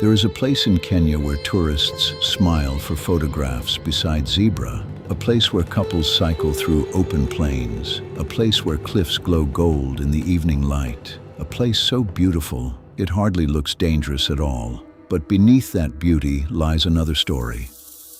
There is a place in Kenya where tourists smile for photographs beside zebra, a place where couples cycle through open plains, a place where cliffs glow gold in the evening light, a place so beautiful it hardly looks dangerous at all. But beneath that beauty lies another story,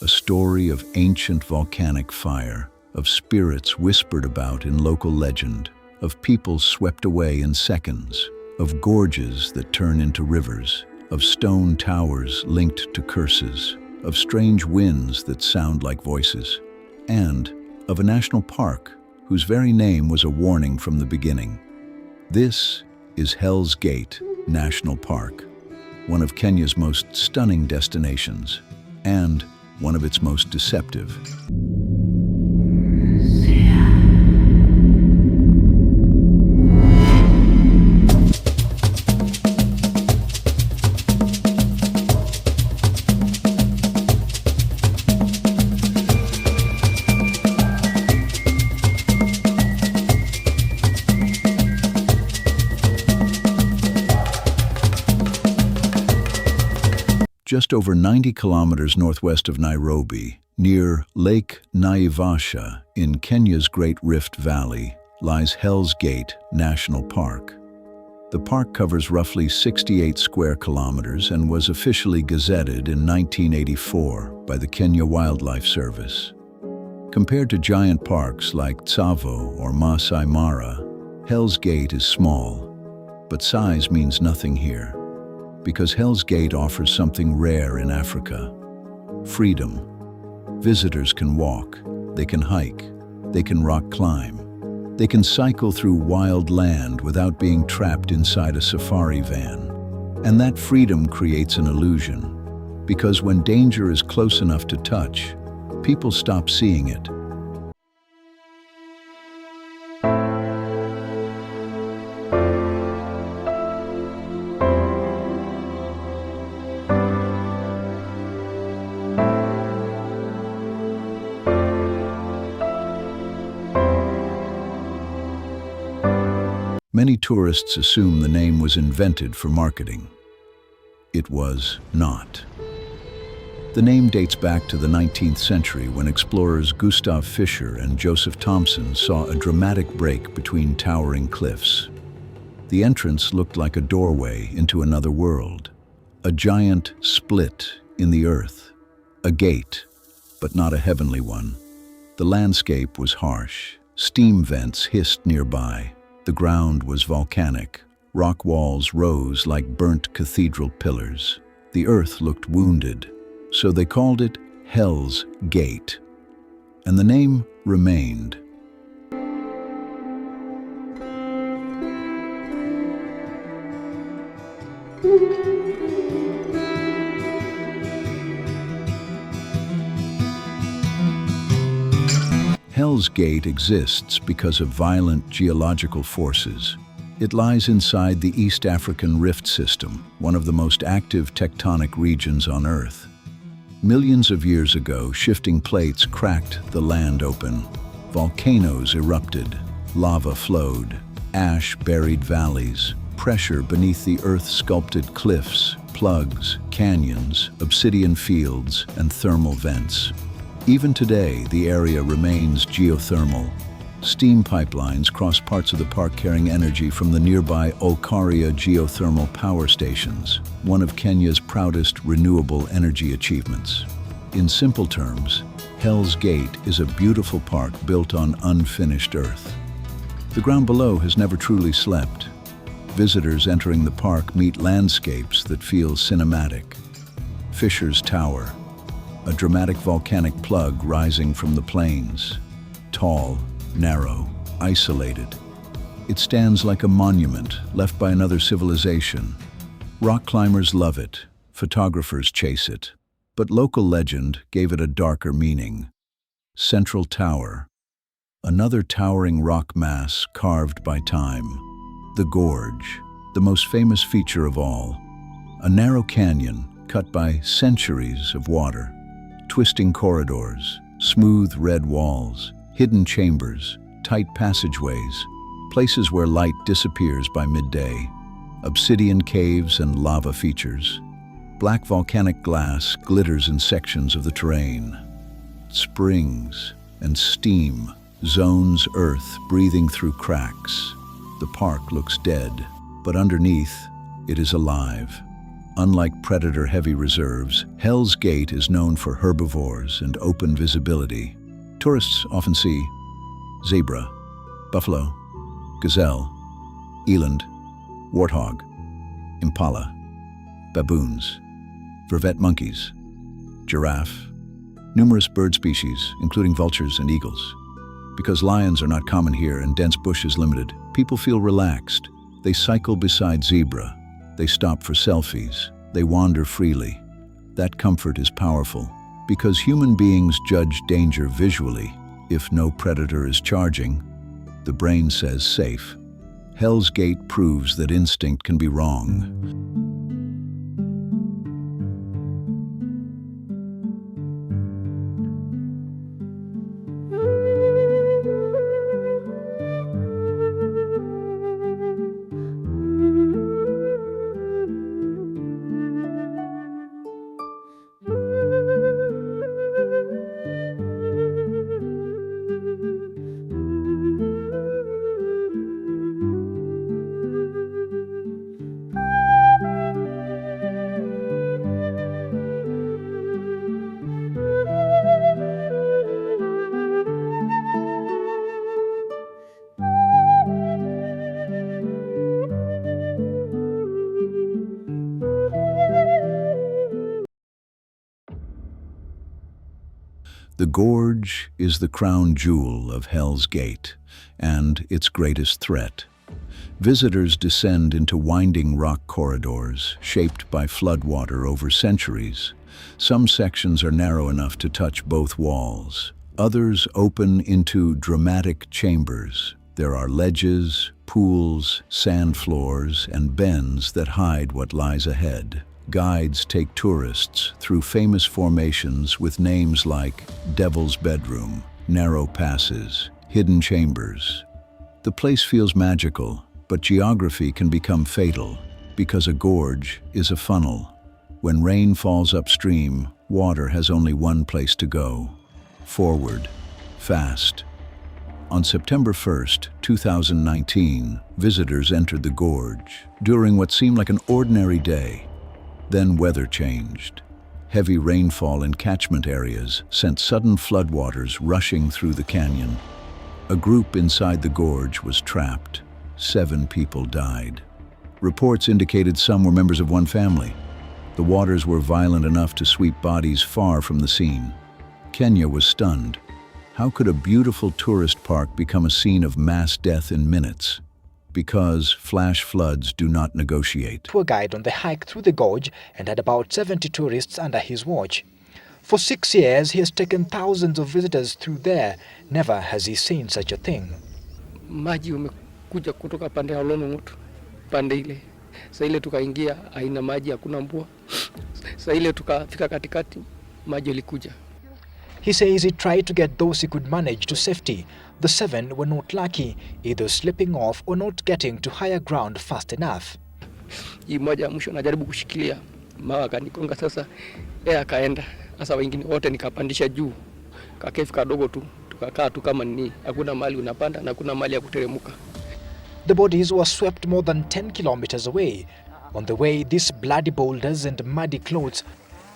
a story of ancient volcanic fire, of spirits whispered about in local legend, of people swept away in seconds, of gorges that turn into rivers, of stone towers linked to curses, of strange winds that sound like voices, and of a national park whose very name was a warning from the beginning. This is Hell's Gate National Park, one of Kenya's most stunning destinations, and one of its most deceptive. Just over 90 kilometers northwest of Nairobi, near Lake Naivasha in Kenya's Great Rift Valley, lies Hell's Gate National Park. The park covers roughly 68 square kilometers and was officially gazetted in 1984 by the Kenya Wildlife Service. Compared to giant parks like Tsavo or Masai Mara, Hell's Gate is small, but size means nothing here, because Hell's Gate offers something rare in Africa: freedom. Visitors can walk, they can hike, they can rock climb, they can cycle through wild land without being trapped inside a safari van. And that freedom creates an illusion, because when danger is close enough to touch, people stop seeing it. Many tourists assume the name was invented for marketing. It was not. The name dates back to the 19th century when explorers Gustav Fischer and Joseph Thomson saw a dramatic break between towering cliffs. The entrance looked like a doorway into another world, a giant split in the earth, a gate, but not a heavenly one. The landscape was harsh. Steam vents hissed nearby. The ground was volcanic. Rock walls rose like burnt cathedral pillars. The earth looked wounded, so they called it Hell's Gate. And the name remained. Hell's Gate exists because of violent geological forces. It lies inside the East African Rift System, one of the most active tectonic regions on Earth. Millions of years ago, shifting plates cracked the land open. Volcanoes erupted, lava flowed, ash buried valleys, pressure beneath the Earth-sculpted cliffs, plugs, canyons, obsidian fields, and thermal vents. Even today, the area remains geothermal. Steam pipelines cross parts of the park carrying energy from the nearby Olkaria geothermal power stations, one of Kenya's proudest renewable energy achievements. In simple terms, Hell's Gate is a beautiful park built on unfinished earth. The ground below has never truly slept. Visitors entering the park meet landscapes that feel cinematic. Fisher's Tower, a dramatic volcanic plug rising from the plains. Tall, narrow, isolated. It stands like a monument left by another civilization. Rock climbers love it, photographers chase it, but local legend gave it a darker meaning. Central Tower, another towering rock mass carved by time. The Gorge, the most famous feature of all. A narrow canyon cut by centuries of water. Twisting corridors, smooth red walls, hidden chambers, tight passageways, places where light disappears by midday, obsidian caves and lava features. Black volcanic glass glitters in sections of the terrain. Springs and steam zones earth breathing through cracks. The park looks dead, but underneath, it is alive. Unlike predator-heavy reserves, Hell's Gate is known for herbivores and open visibility. Tourists often see zebra, buffalo, gazelle, eland, warthog, impala, baboons, vervet monkeys, giraffe, numerous bird species, including vultures and eagles. Because lions are not common here and dense bush is limited, people feel relaxed. They cycle beside zebra. They stop for selfies. They wander freely. That comfort is powerful because human beings judge danger visually. If no predator is charging, the brain says safe. Hell's Gate proves that instinct can be wrong. The gorge is the crown jewel of Hell's Gate and its greatest threat. Visitors descend into winding rock corridors shaped by floodwater over centuries. Some sections are narrow enough to touch both walls. Others open into dramatic chambers. There are ledges, pools, sand floors, and bends that hide what lies ahead. Guides take tourists through famous formations with names like Devil's Bedroom, narrow passes, hidden chambers. The place feels magical, but geography can become fatal because a gorge is a funnel. When rain falls upstream, water has only one place to go: forward, fast. On September 1st, 2019, visitors entered the gorge during what seemed like an ordinary day. Then weather changed. Heavy rainfall in catchment areas sent sudden floodwaters rushing through the canyon. A group inside the gorge was trapped. 7 people died. Reports indicated some were members of one family. The waters were violent enough to sweep bodies far from the scene. Kenya was stunned. How could a beautiful tourist park become a scene of mass death in minutes? Because flash floods do not negotiate. Tour guide on the hike through the gorge and had about 70 tourists under his watch. For 6 years, he has taken thousands of visitors through there. Never has he seen such a thing. Maji umekuja kutoka pande ya Lonong'oto, pande ile. Sasa ile tukaingia haina maji, hakuna mvua. Sasa ile tukafika katikati, maji ilikuja. He says he tried to get those he could manage to safety. The 7 were not lucky, either slipping off or not getting to higher ground fast enough. Hii moja mwisho najaribu kushikilia, mawa kanikonga sasa, akaenda. Sasa wengine wote nikapandisha juu. Kakefu kadogo tu, tukakaa tu kama nini, hakuna mali unapanda na hakuna mali ya kuteremuka. The bodies were swept more than 10 kilometers away. On the way, these bloody boulders and muddy clothes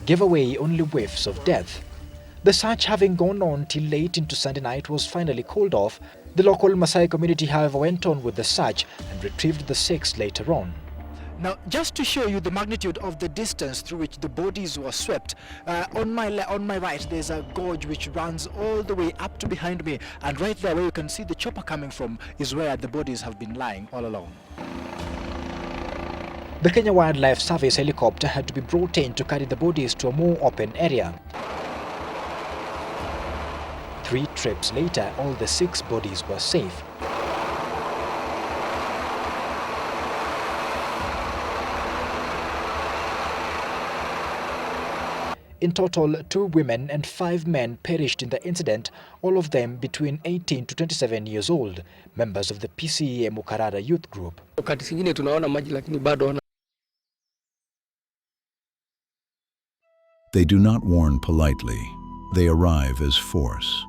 gave away only whiffs of death. The search, having gone on till late into Sunday night, was finally called off. The local Maasai community, however, went on with the search and retrieved the 6 later on. Now, just to show you the magnitude of the distance through which the bodies were swept, on my right there's a gorge which runs all the way up to behind me, and right there where you can see the chopper coming from is where the bodies have been lying all along. The Kenya Wildlife Service helicopter had to be brought in to carry the bodies to a more open area. 3 trips later, all the 6 bodies were safe. In total, 2 women and 5 men perished in the incident, all of them between 18 to 27 years old, members of the PCEA Mukarara youth group. Wakati singine tunaona maji lakini bado They do not warn politely, they arrive as force.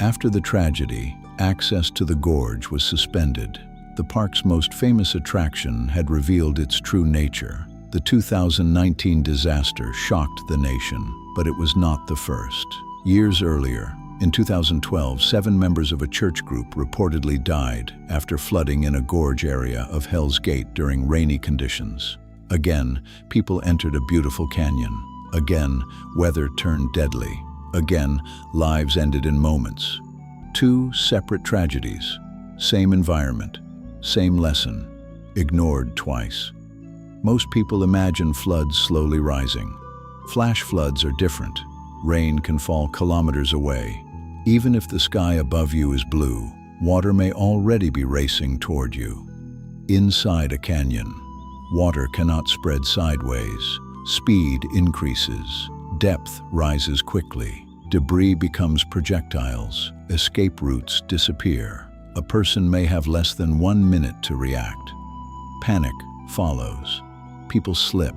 After the tragedy, access to the gorge was suspended. The park's most famous attraction had revealed its true nature. The 2019 disaster shocked the nation, but it was not the first. Years earlier, in 2012, 7 members of a church group reportedly died after flooding in a gorge area of Hell's Gate during rainy conditions. Again, people entered a beautiful canyon. Again, weather turned deadly. Again, lives ended in moments. 2 separate tragedies, same environment, same lesson, ignored twice. Most people imagine floods slowly rising. Flash floods are different. Rain can fall kilometers away. Even if the sky above you is blue, water may already be racing toward you. Inside a canyon, water cannot spread sideways. Speed increases. Depth rises quickly. Debris becomes projectiles. Escape routes disappear. A person may have less than 1 minute to react. Panic follows. People slip,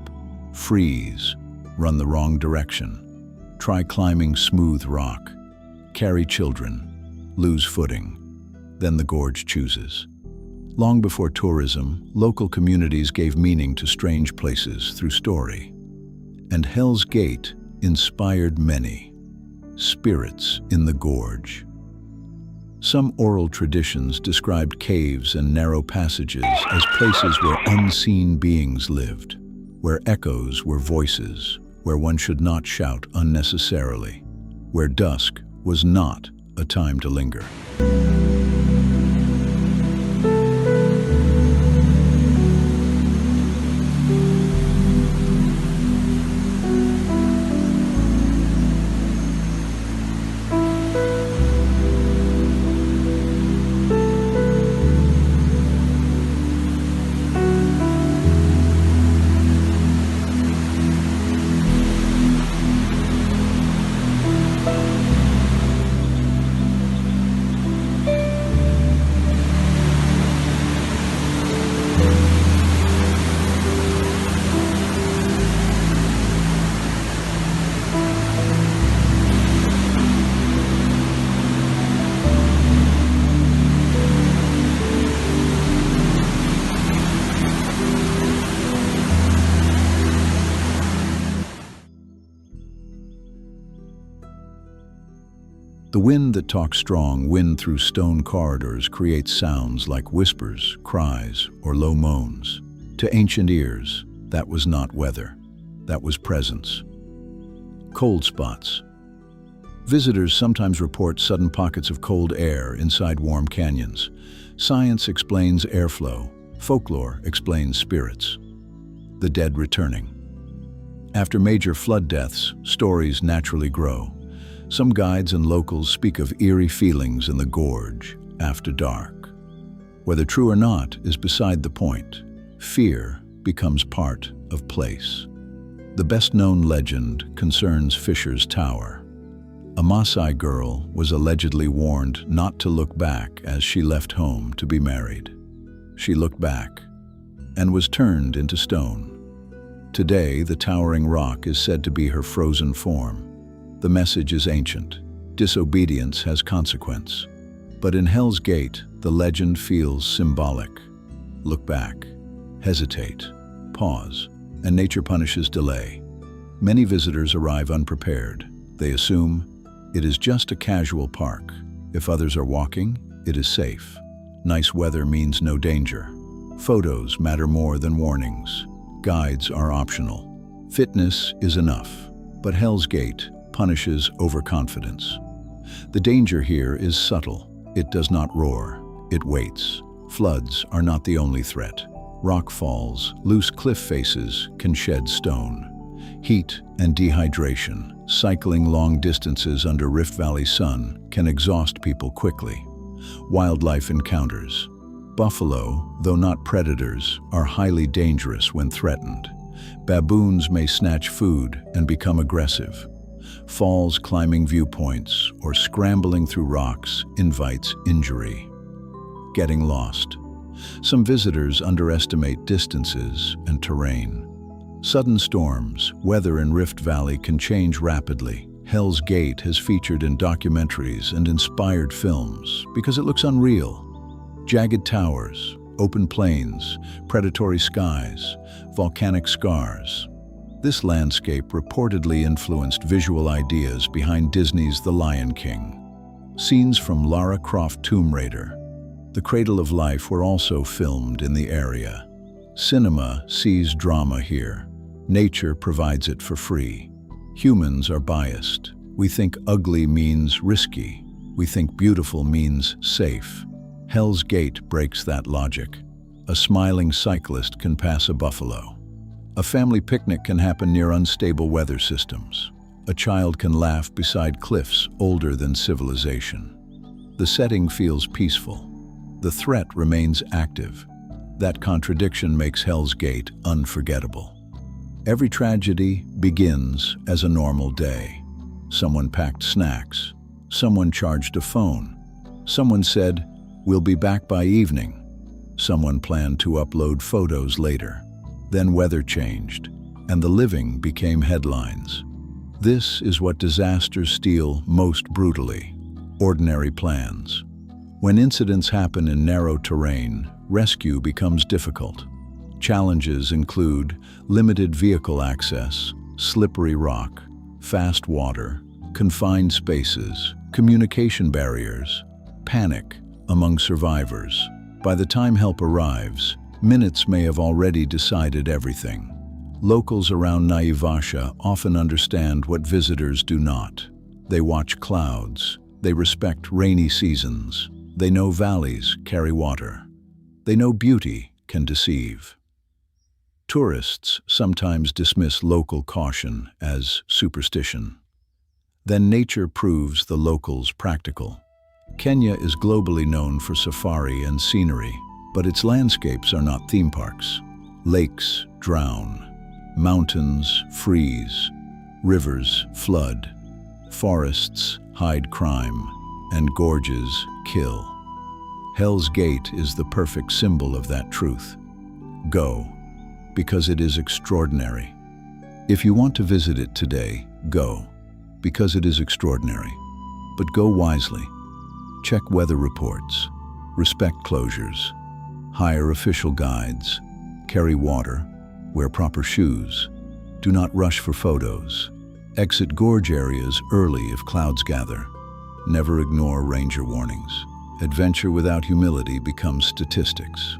freeze, run the wrong direction. Try climbing smooth rock. Carry children, lose footing. Then the gorge chooses. Long before tourism, local communities gave meaning to strange places through story. And Hell's Gate inspired many. Spirits in the gorge. Some oral traditions described caves and narrow passages as places where unseen beings lived, where echoes were voices, where one should not shout unnecessarily, where dusk was not a time to linger. The wind that talks strong wind through stone corridors creates sounds like whispers, cries, or low moans. To ancient ears, that was not weather. That was presence. Cold spots. Visitors sometimes report sudden pockets of cold air inside warm canyons. Science explains airflow. Folklore explains spirits. The dead returning. After major flood deaths, stories naturally grow. Some guides and locals speak of eerie feelings in the gorge after dark. Whether true or not is beside the point. Fear becomes part of place. The best-known legend concerns Fisher's Tower. A Maasai girl was allegedly warned not to look back as she left home to be married. She looked back and was turned into stone. Today, the towering rock is said to be her frozen form. The message is ancient. Disobedience has consequence. But in Hell's Gate, the legend feels symbolic. Look back, hesitate, pause, and nature punishes delay. Many visitors arrive unprepared. They assume it is just a casual park. If others are walking, it is safe. Nice weather means no danger. Photos matter more than warnings. Guides are optional. Fitness is enough. But Hell's Gate punishes overconfidence. The danger here is subtle. It does not roar. It waits. Floods are not the only threat. Rock falls, loose cliff faces can shed stone. Heat and dehydration, cycling long distances under Rift Valley sun, can exhaust people quickly. Wildlife encounters. Buffalo, though not predators, are highly dangerous when threatened. Baboons may snatch food and become aggressive. Falls climbing viewpoints or scrambling through rocks invites injury. Getting lost. Some visitors underestimate distances and terrain. Sudden storms, weather in Rift Valley can change rapidly. Hell's Gate has featured in documentaries and inspired films because it looks unreal. Jagged towers, open plains, predatory skies, volcanic scars. This landscape reportedly influenced visual ideas behind Disney's The Lion King. Scenes from Lara Croft Tomb Raider, The Cradle of Life were also filmed in the area. Cinema sees drama here. Nature provides it for free. Humans are biased. We think ugly means risky. We think beautiful means safe. Hell's Gate breaks that logic. A smiling cyclist can pass a buffalo. A family picnic can happen near unstable weather systems. A child can laugh beside cliffs older than civilization. The setting feels peaceful. The threat remains active. That contradiction makes Hell's Gate unforgettable. Every tragedy begins as a normal day. Someone packed snacks. Someone charged a phone. Someone said, "We'll be back by evening." Someone planned to upload photos later. Then weather changed, and the living became headlines. This is what disasters steal most brutally: ordinary plans. When incidents happen in narrow terrain, rescue becomes difficult. Challenges include limited vehicle access, slippery rock, fast water, confined spaces, communication barriers, panic among survivors. By the time help arrives, minutes may have already decided everything. Locals around Naivasha often understand what visitors do not. They watch clouds. They respect rainy seasons. They know valleys carry water. They know beauty can deceive. Tourists sometimes dismiss local caution as superstition. Then nature proves the locals practical. Kenya is globally known for safari and scenery, but its landscapes are not theme parks. Lakes drown, mountains freeze, rivers flood, forests hide crime, and gorges kill. Hell's Gate is the perfect symbol of that truth. Go, because it is extraordinary. If you want to visit it today, go, because it is extraordinary. But go wisely. Check weather reports, respect closures, hire official guides, carry water, wear proper shoes, do not rush for photos, exit gorge areas early if clouds gather, never ignore ranger warnings. Adventure without humility becomes statistics.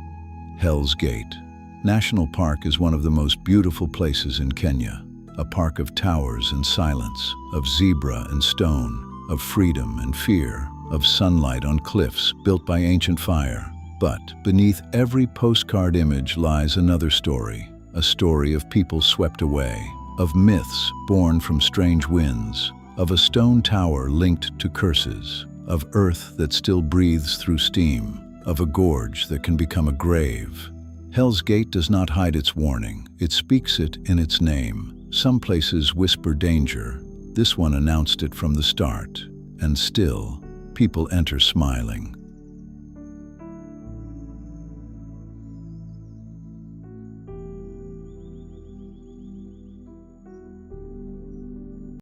Hell's Gate National Park is one of the most beautiful places in Kenya, a park of towers and silence, of zebra and stone, of freedom and fear, of sunlight on cliffs built by ancient fire. But beneath every postcard image lies another story, a story of people swept away, of myths born from strange winds, of a stone tower linked to curses, of earth that still breathes through steam, of a gorge that can become a grave. Hell's Gate does not hide its warning, it speaks it in its name. Some places whisper danger. This one announced it from the start. And still, people enter smiling.